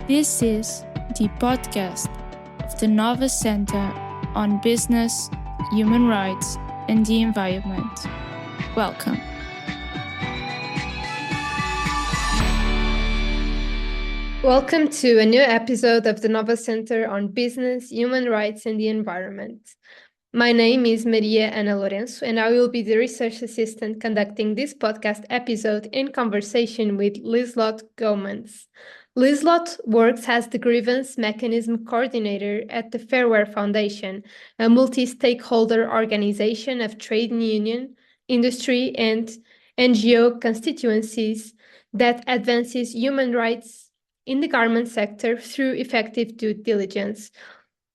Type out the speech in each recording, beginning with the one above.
This is the podcast of the Nova Center on Business, Human Rights, and the Environment. Welcome. Welcome to a new episode of the Nova Center on Business, Human Rights, and the Environment. My name is Maria Ana Lourenço, and I will be the research assistant conducting this podcast episode in conversation with At.Liselotte Goemans. At.Liselotte works as the Grievance Mechanism Coordinator at the Fairware Foundation, a multi-stakeholder organization of trade union, industry, and NGO constituencies that advances human rights in the garment sector through effective due diligence.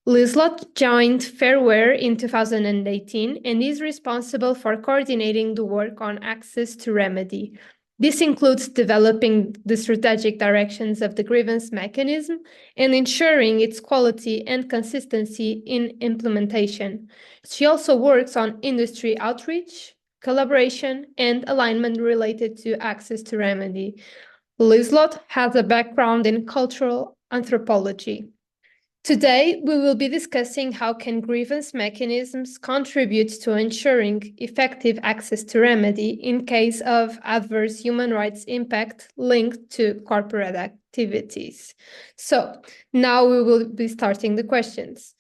At.Liselotte joined Fairware in 2018 and is responsible for coordinating the work on access to remedy. This includes developing the strategic directions of the grievance mechanism and ensuring its quality and consistency in implementation. She also works on industry outreach, collaboration, and alignment related to access to remedy. At.Liselotte has a background in cultural anthropology. Today, we will be discussing how can grievance mechanisms contribute to ensuring effective access to remedy in case of adverse human rights impact linked to corporate activities. So, now we will be starting the questions.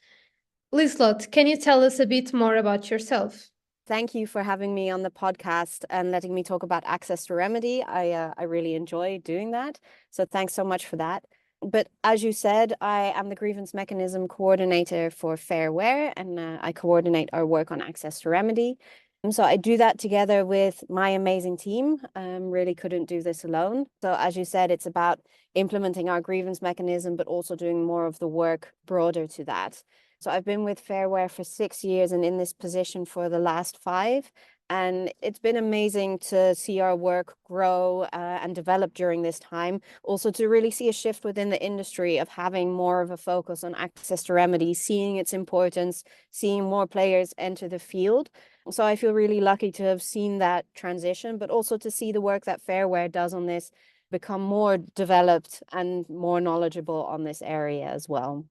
At.Liselotte, can you tell us a bit more about yourself? Thank you for having me on the podcast and letting me talk about access to remedy. I really enjoy doing that. So thanks so much for that. But as you said, I am the Grievance Mechanism Coordinator for Fairware, and I coordinate our work on access to remedy. And so I do that together with my amazing team. Really couldn't do this alone. So as you said, it's about implementing our grievance mechanism, but also doing more of the work broader to that. So I've been with Fairware for 6 years and in this position for the last 5. And it's been amazing to see our work grow and develop during this time. Also to really see a shift within the industry of having more of a focus on access to remedy, seeing its importance, seeing more players enter the field. So I feel really lucky to have seen that transition, but also to see the work that Fairware does on this become more developed and more knowledgeable on this area as well.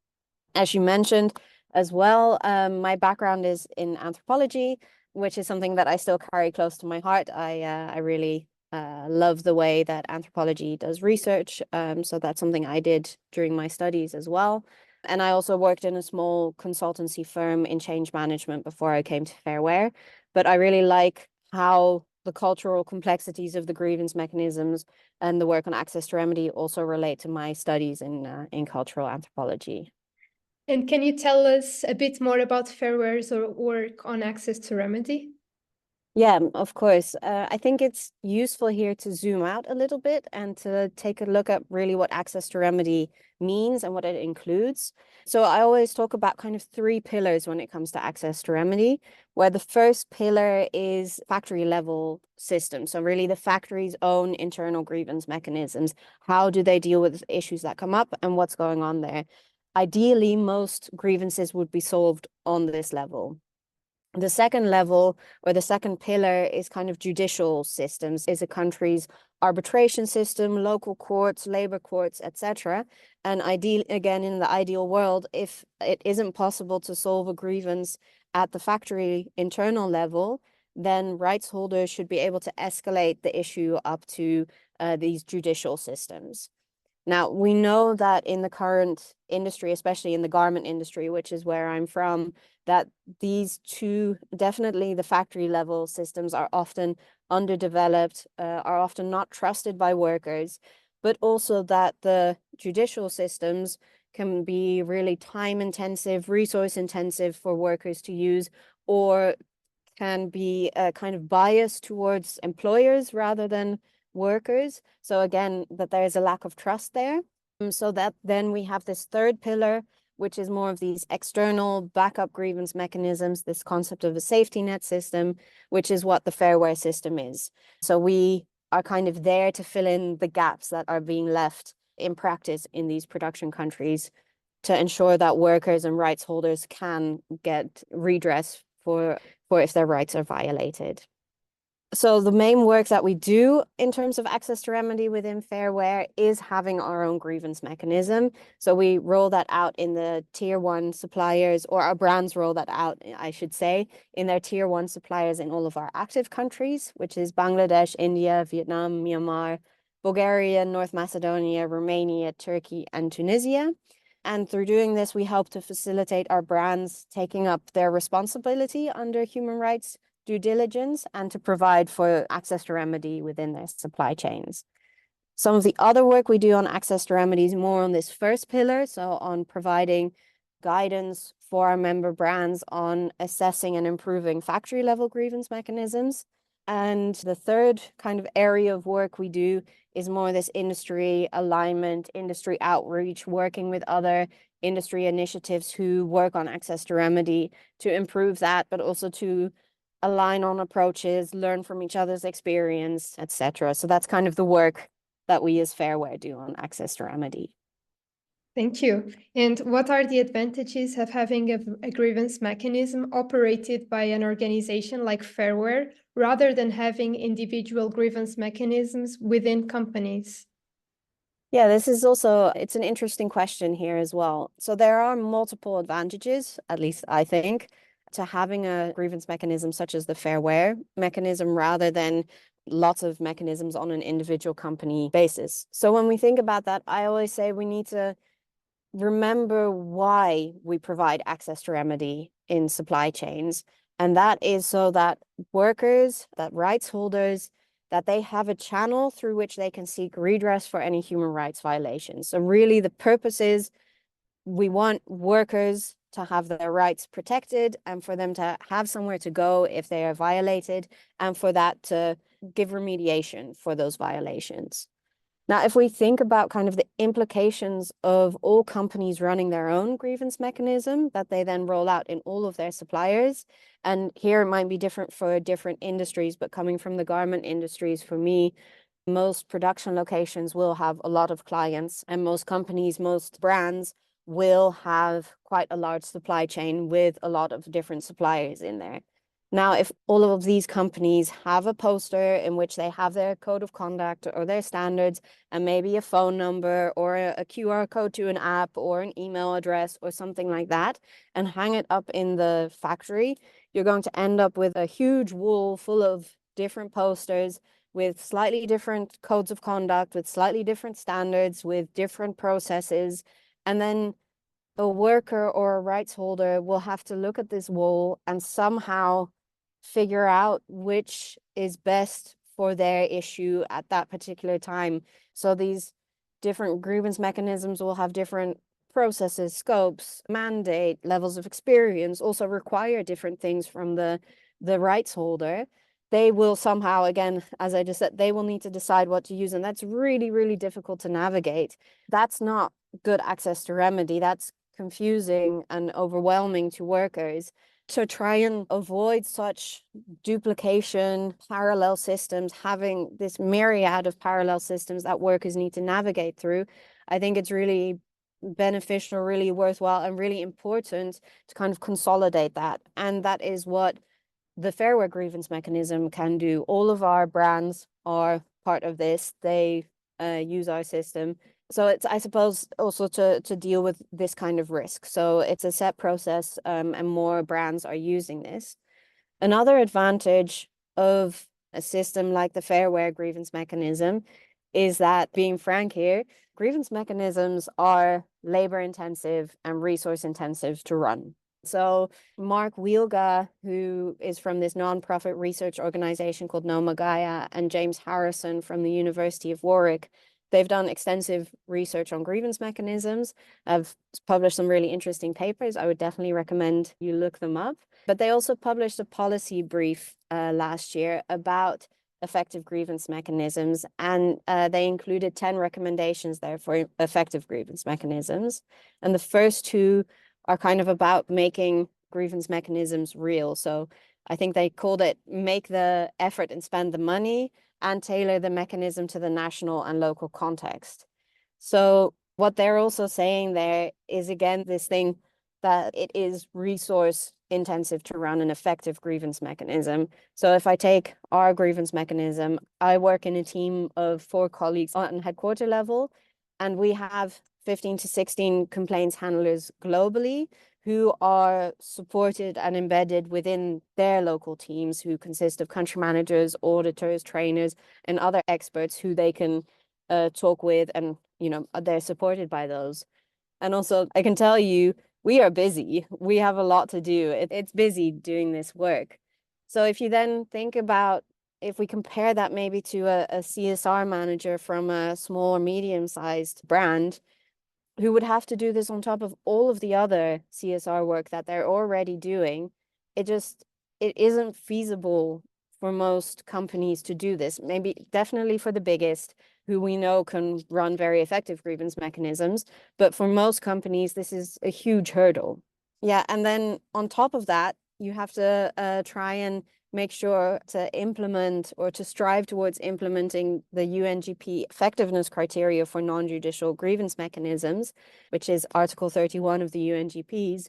As you mentioned as well, my background is in anthropology, which is something that I still carry close to my heart. I really love the way that anthropology does research. So that's something I did during my studies as well. And I also worked in a small consultancy firm in change management before I came to Fairware. But I really like how the cultural complexities of the grievance mechanisms and the work on access to remedy also relate to my studies in cultural anthropology. And can you tell us a bit more about Fairware's work on access to remedy? Yeah, of course. I think it's useful here to zoom out a little bit and to take a look at really what access to remedy means and what it includes. So I always talk about kind of 3 pillars when it comes to access to remedy, where the first pillar is factory level systems. So really the factory's own internal grievance mechanisms. How do they deal with issues that come up and what's going on there? Ideally, most grievances would be solved on this level. The second level, or the second pillar, is kind of judicial systems, is a country's arbitration system, local courts, labor courts, etc. And again, in the ideal world, if it isn't possible to solve a grievance at the factory internal level, then rights holders should be able to escalate the issue up to these judicial systems. Now, we know that in the current industry, especially in the garment industry, which is where I'm from, that these 2, definitely the factory level systems, are often underdeveloped, are often not trusted by workers, but also that the judicial systems can be really time intensive, resource intensive for workers to use, or can be kind of biased towards employers rather than workers. So again, that there is a lack of trust there. So that then we have this third pillar, which is more of these external backup grievance mechanisms, this concept of a safety net system, which is what the Fairware system is. So we are kind of there to fill in the gaps that are being left in practice in these production countries to ensure that workers and rights holders can get redress for if their rights are violated. So the main work that we do in terms of access to remedy within Fairware is having our own grievance mechanism. So we roll that out in the tier 1 suppliers, or our brands roll that out, I should say, in their tier 1 suppliers in all of our active countries, which is Bangladesh, India, Vietnam, Myanmar, Bulgaria, North Macedonia, Romania, Turkey, and Tunisia. And through doing this, we help to facilitate our brands taking up their responsibility under human rights due diligence and to provide for access to remedy within their supply chains. Some of the other work we do on access to remedy is more on this first pillar, so on providing guidance for our member brands on assessing and improving factory level grievance mechanisms. And the third kind of area of work we do is more this industry alignment, industry outreach, working with other industry initiatives who work on access to remedy to improve that, but also to align on approaches, learn from each other's experience, etc. So that's kind of the work that we as Fairware do on access to remedy. Thank you. And what are the advantages of having a grievance mechanism operated by an organization like Fairware rather than having individual grievance mechanisms within companies? Yeah, it's an interesting question here as well. So there are multiple advantages, at least I think, to having a grievance mechanism such as the Fairware mechanism rather than lots of mechanisms on an individual company basis. So when we think about that, I always say we need to remember why we provide access to remedy in supply chains. And that is so that workers, that rights holders, that they have a channel through which they can seek redress for any human rights violations. So really the purpose is we want workers to have their rights protected and for them to have somewhere to go if they are violated, and for that to give remediation for those violations. Now, if we think about kind of the implications of all companies running their own grievance mechanism that they then roll out in all of their suppliers, and here it might be different for different industries, but coming from the garment industries, for me, most production locations will have a lot of clients, and most companies, most brands will have quite a large supply chain with a lot of different suppliers in there. Now, if all of these companies have a poster in which they have their code of conduct or their standards and maybe a phone number or a QR code to an app or an email address or something like that, and hang it up in the factory, you're going to end up with a huge wall full of different posters with slightly different codes of conduct, with slightly different standards, with different processes. And then a worker or a rights holder will have to look at this wall and somehow figure out which is best for their issue at that particular time. So these different grievance mechanisms will have different processes, scopes, mandate, levels of experience, also require different things from the rights holder. They will somehow, again, as I just said, they will need to decide what to use. And that's really, really difficult to navigate. That's not good access to remedy. That's confusing and overwhelming to workers. To try and avoid such duplication, parallel systems, having this myriad of parallel systems that workers need to navigate through, I think it's really beneficial, really worthwhile, and really important to kind of consolidate that. And that is what the Fairware grievance mechanism can do. All of our brands are part of this. They use our system. So it's, I suppose, also to deal with this kind of risk. So it's a set process, and more brands are using this. Another advantage of a system like the Fairware grievance mechanism is that, being frank here, grievance mechanisms are labor intensive and resource intensive to run. So Mark Wielga, who is from this nonprofit research organization called Noma Gaia, and James Harrison from the University of Warwick, they've done extensive research on grievance mechanisms. I've published some really interesting papers. I would definitely recommend you look them up. But they also published a policy brief last year about effective grievance mechanisms, and they included 10 recommendations there for effective grievance mechanisms. And the first two are kind of about making grievance mechanisms real. So I think they called it make the effort and spend the money, and tailor the mechanism to the national and local context. So what they're also saying there is, again, this thing that it is resource intensive to run an effective grievance mechanism. So if I take our grievance mechanism, I work in a team of 4 colleagues on headquarter level, and we have 15 to 16 complaints handlers globally who are supported and embedded within their local teams, who consist of country managers, auditors, trainers, and other experts who they can talk with, and they're supported by those. And also, I can tell you, we are busy. We have a lot to do. It's busy doing this work. So if you then think about, if we compare that maybe to a CSR manager from a small or medium-sized brand, who would have to do this on top of all of the other CSR work that they're already doing, it isn't feasible for most companies to do this. Maybe definitely for the biggest, who we know can run very effective grievance mechanisms, but for most companies, this is a huge hurdle. Yeah, and then on top of that, you have to try and make sure to implement or to strive towards implementing the UNGP effectiveness criteria for non-judicial grievance mechanisms, which is Article 31 of the UNGPs.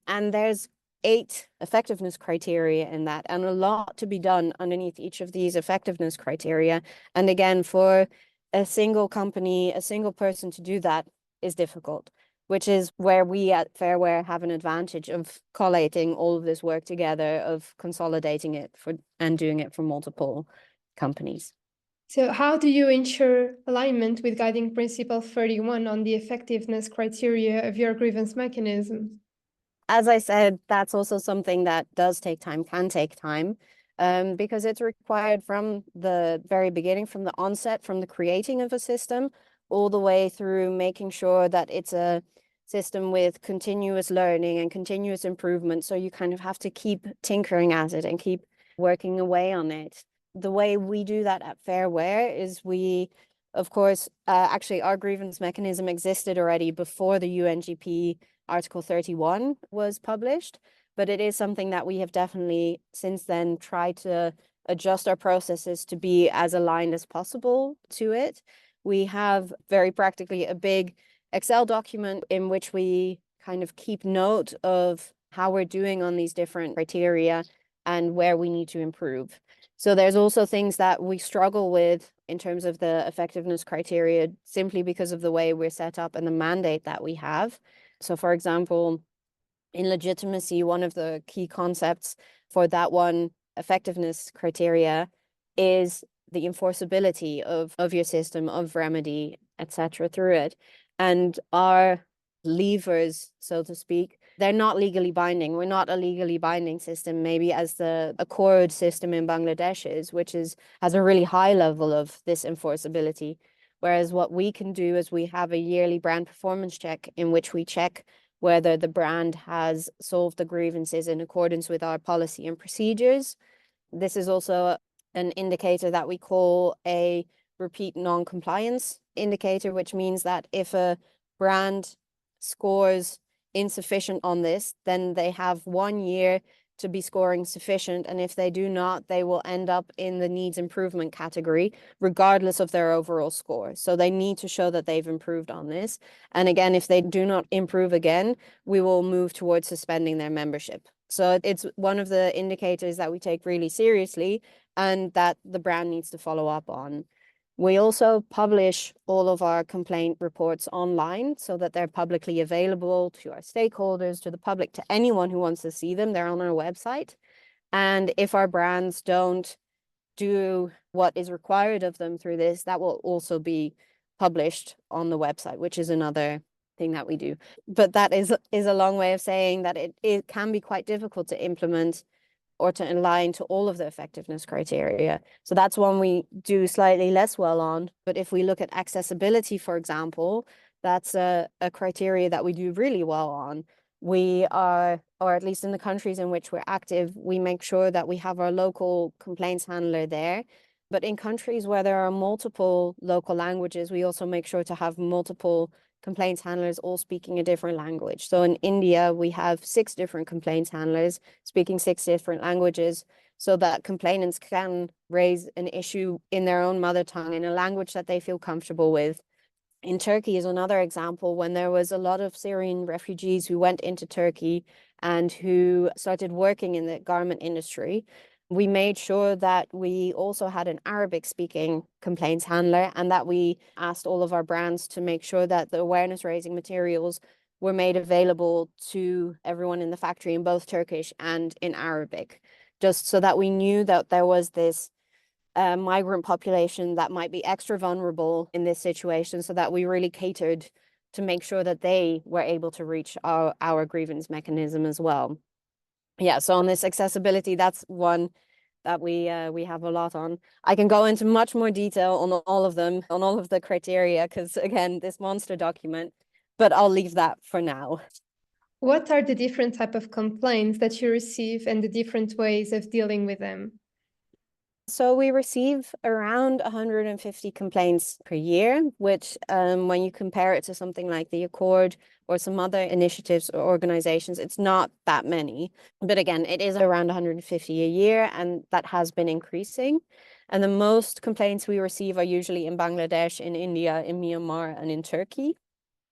And there's 8 effectiveness criteria in that, and a lot to be done underneath each of these effectiveness criteria. And again, for a single company, a single person to do that is difficult, which is where we at Fairware have an advantage of collating all of this work together, of consolidating it and doing it for multiple companies. So how do you ensure alignment with Guiding Principle 31 on the effectiveness criteria of your grievance mechanism? As I said, that's also something that does take time, can take time, because it's required from the very beginning, from the onset, from the creating of a system, all the way through making sure that it's a system with continuous learning and continuous improvement. So you kind of have to keep tinkering at it and keep working away on it. The way we do that at Fairware is we, of course, actually our grievance mechanism existed already before the UNGP Article 31 was published, but it is something that we have definitely since then tried to adjust our processes to be as aligned as possible to it. We have very practically a big Excel document in which we kind of keep note of how we're doing on these different criteria and where we need to improve. So there's also things that we struggle with in terms of the effectiveness criteria simply because of the way we're set up and the mandate that we have. So for example, in legitimacy, one of the key concepts for that one effectiveness criteria is the enforceability of your system, of remedy, etc. through it. And our levers, so to speak, they're not legally binding. We're not a legally binding system, maybe as the Accord system in Bangladesh is, which has a really high level of this enforceability. Whereas what we can do is we have a yearly brand performance check in which we check whether the brand has solved the grievances in accordance with our policy and procedures. This is also an indicator that we call a repeat non-compliance indicator, which means that if a brand scores insufficient on this, then they have 1 year to be scoring sufficient. And if they do not, they will end up in the needs improvement category, regardless of their overall score. So they need to show that they've improved on this. And again, if they do not improve again, we will move towards suspending their membership. So it's one of the indicators that we take really seriously and that the brand needs to follow up on. We also publish all of our complaint reports online so that they're publicly available to our stakeholders, to the public, to anyone who wants to see them. They're on our website. And if our brands don't do what is required of them through this, that will also be published on the website, which is another thing that we do. But that is a long way of saying that it can be quite difficult to implement or to align to all of the effectiveness criteria. So that's one we do slightly less well on. But if we look at accessibility, for example, that's a criteria that we do really well on. We are, or at least in the countries in which we're active, we make sure that we have our local complaints handler there. But in countries where there are multiple local languages, we also make sure to have multiple complaints handlers all speaking a different language. So in India, we have 6 different complaints handlers speaking 6 different languages so that complainants can raise an issue in their own mother tongue, in a language that they feel comfortable with. In Turkey is another example, when there was a lot of Syrian refugees who went into Turkey and who started working in the garment industry. We made sure that we also had an Arabic-speaking complaints handler, and that we asked all of our brands to make sure that the awareness-raising materials were made available to everyone in the factory in both Turkish and in Arabic, just so that we knew that there was this migrant population that might be extra vulnerable in this situation, so that we really catered to make sure that they were able to reach our grievance mechanism as well. Yeah, so on this accessibility, that's one that we have a lot on. I can go into much more detail on all of them, on all of the criteria, because again, this monster document, but I'll leave that for now. What are the different type of complaints that you receive and the different ways of dealing with them? So we receive around 150 complaints per year, which when you compare it to something like the Accord or some other initiatives or organizations, it's not that many. But again, it is around 150 a year, and that has been increasing. And the most complaints we receive are usually in Bangladesh, in India, in Myanmar, and in Turkey.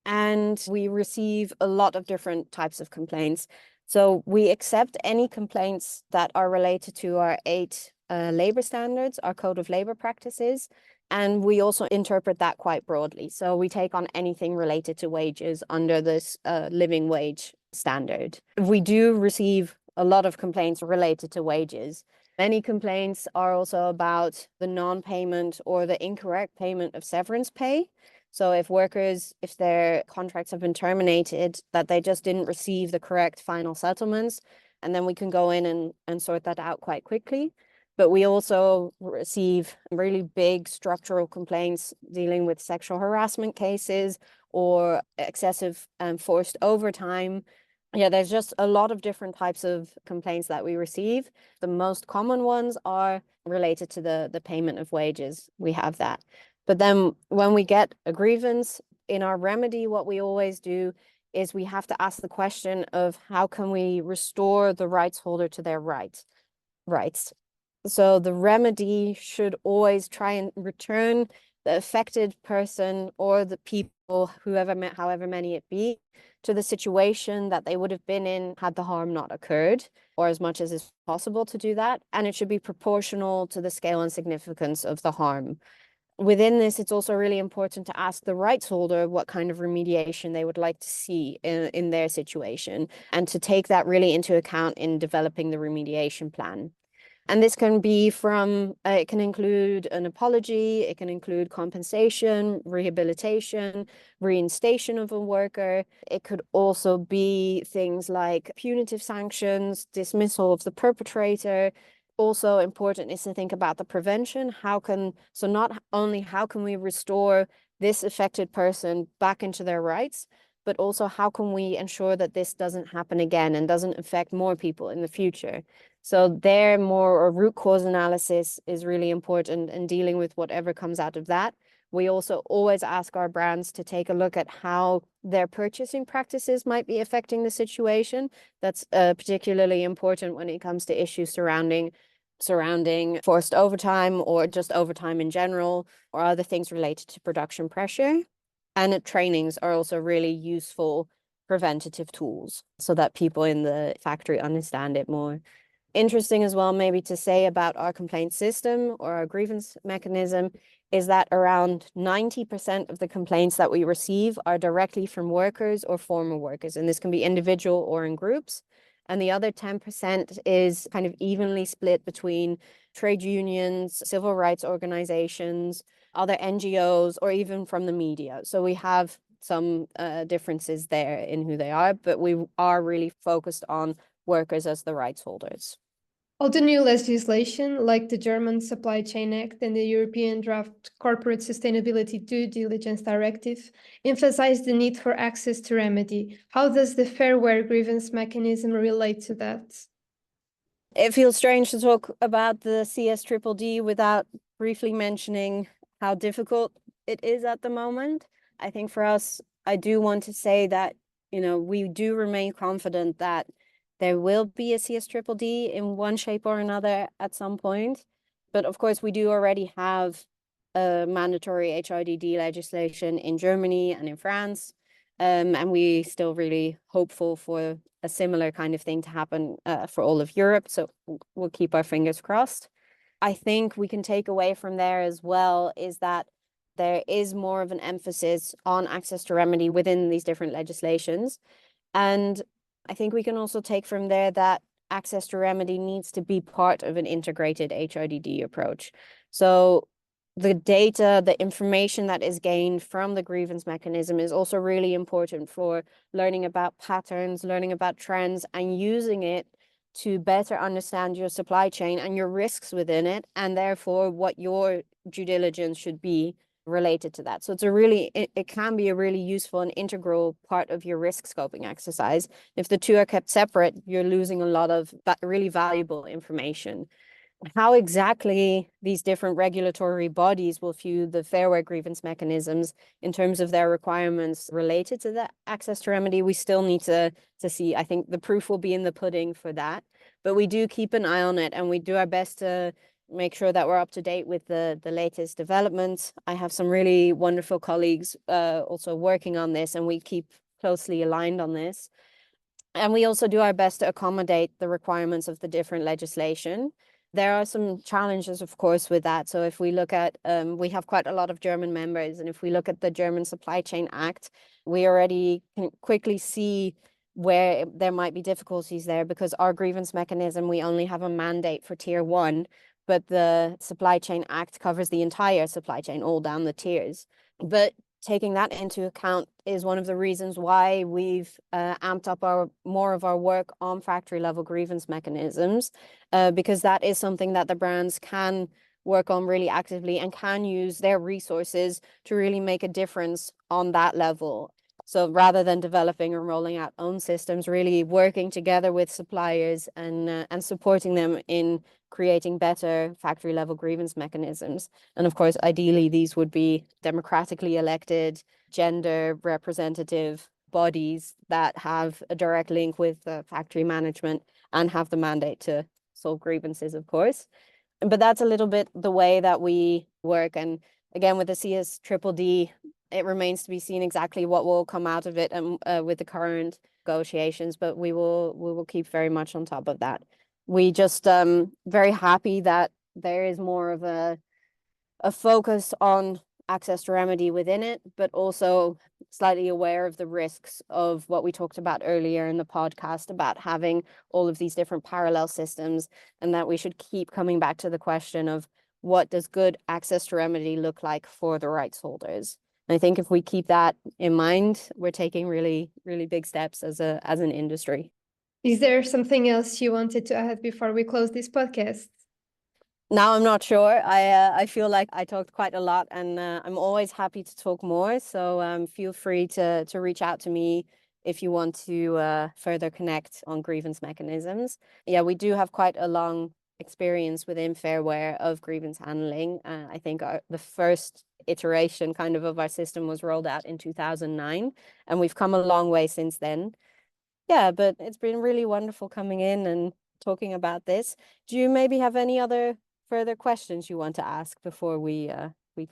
And we receive a lot of different types of complaints. So we accept any complaints that are related to our 8 labor standards, our code of labor practices, and we also interpret that quite broadly. So we take on anything related to wages under this living wage standard. We do receive a lot of complaints related to wages. Many complaints are also about the non-payment or the incorrect payment of severance pay. So if their contracts have been terminated, that they just didn't receive the correct final settlements, and then we can go in and sort that out quite quickly. But we also receive really big structural complaints dealing with sexual harassment cases or excessive forced overtime. Yeah, there's just a lot of different types of complaints that we receive. The most common ones are related to the payment of wages. We have that. But then when we get a grievance, in our remedy, what we always do is we have to ask the question of how can we restore the rights holder to their rights. So the remedy should always try and return the affected person or the people, however many it be, to the situation that they would have been in had the harm not occurred, or as much as is possible to do that. And it should be proportional to the scale and significance of the harm. Within this, it's also really important to ask the rights holder what kind of remediation they would like to see in their situation, and to take that really into account in developing the remediation plan. And this can be it can include an apology, it can include compensation, rehabilitation, reinstation of a worker. It could also be things like punitive sanctions, dismissal of the perpetrator. Also important is to think about the prevention. Not only how can we restore this affected person back into their rights, but also how can we ensure that this doesn't happen again and doesn't affect more people in the future. So more root cause analysis is really important in dealing with whatever comes out of that. We also always ask our brands to take a look at how their purchasing practices might be affecting the situation. That's particularly important when it comes to issues surrounding forced overtime or just overtime in general, or other things related to production pressure. And trainings are also really useful preventative tools so that people in the factory understand it more. Interesting as well, maybe to say about our complaint system or our grievance mechanism, is that around 90% of the complaints that we receive are directly from workers or former workers, and this can be individual or in groups. And the other 10% is kind of evenly split between trade unions, civil rights organizations, other NGOs, or even from the media. So we have some differences there in who they are, but we are really focused on workers as the rights holders. All the new legislation, like the German Supply Chain Act and the European Draft Corporate Sustainability Due Diligence Directive, emphasize the need for access to remedy. How does the Fair Wear grievance mechanism relate to that? It feels strange to talk about the CSDDD without briefly mentioning how difficult it is at the moment. I think for us, I do want to say that, we do remain confident that there will be a CSDDD in one shape or another at some point. But of course, we do already have mandatory HRDD legislation in Germany and in France. And we still really hopeful for a similar kind of thing to happen for all of Europe. So we'll keep our fingers crossed. I think we can take away from there as well is that there is more of an emphasis on access to remedy within these different legislations. And I think we can also take from there that access to remedy needs to be part of an integrated HRDD approach. So the data, the information that is gained from the grievance mechanism is also really important for learning about patterns, learning about trends, and using it to better understand your supply chain and your risks within it, and therefore what your due diligence should be related to that. So it can be a really useful and integral part of your risk scoping exercise. If the two are kept separate, you're losing a lot of really valuable information. How exactly these different regulatory bodies will view the Fair Work grievance mechanisms in terms of their requirements related to the access to remedy, we still need to see. I think the proof will be in the pudding for that, but we do keep an eye on it, and we do our best to make sure that we're up to date with the latest developments. I have some really wonderful colleagues also working on this, and we keep closely aligned on this. And we also do our best to accommodate the requirements of the different legislation. There are some challenges, of course, with that. So if we look at, we have quite a lot of German members, and if we look at the German Supply Chain Act, we already can quickly see where there might be difficulties there, because our grievance mechanism, we only have a mandate for tier 1, but the Supply Chain Act covers the entire supply chain, all down the tiers. But taking that into account is one of the reasons why we've amped up more of our work on factory level grievance mechanisms, because that is something that the brands can work on really actively and can use their resources to really make a difference on that level. So rather than developing or rolling out own systems, really working together with suppliers and supporting them in creating better factory level grievance mechanisms. And of course, ideally, these would be democratically elected, gender representative bodies that have a direct link with factory management and have the mandate to solve grievances, of course. But that's a little bit the way that we work. And again, with the CSDDD, it remains to be seen exactly what will come out of it and with the current negotiations, but we will keep very much on top of that. We just very happy that there is more of a focus on access to remedy within it, but also slightly aware of the risks of what we talked about earlier in the podcast about having all of these different parallel systems, and that we should keep coming back to the question of what does good access to remedy look like for the rights holders. And I think if we keep that in mind, we're taking really, really big steps as an industry. Is there something else you wanted to add before we close this podcast? Now I'm not sure. I feel like I talked quite a lot, and I'm always happy to talk more. So feel free to reach out to me if you want to further connect on grievance mechanisms. Yeah, we do have quite a long experience within Fairware of grievance handling. I think the first iteration kind of our system was rolled out in 2009, and we've come a long way since then. Yeah, but it's been really wonderful coming in and talking about this. Do you maybe have any other further questions you want to ask before we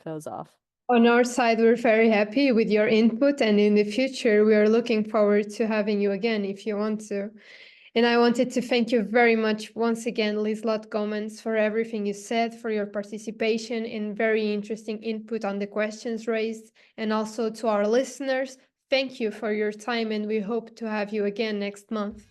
close off? On our side, we're very happy with your input, and in the future, we are looking forward to having you again if you want to. And I wanted to thank you very much once again, Liselotte Goemans, for everything you said, for your participation and very interesting input on the questions raised. And also to our listeners, thank you for your time, and we hope to have you again next month.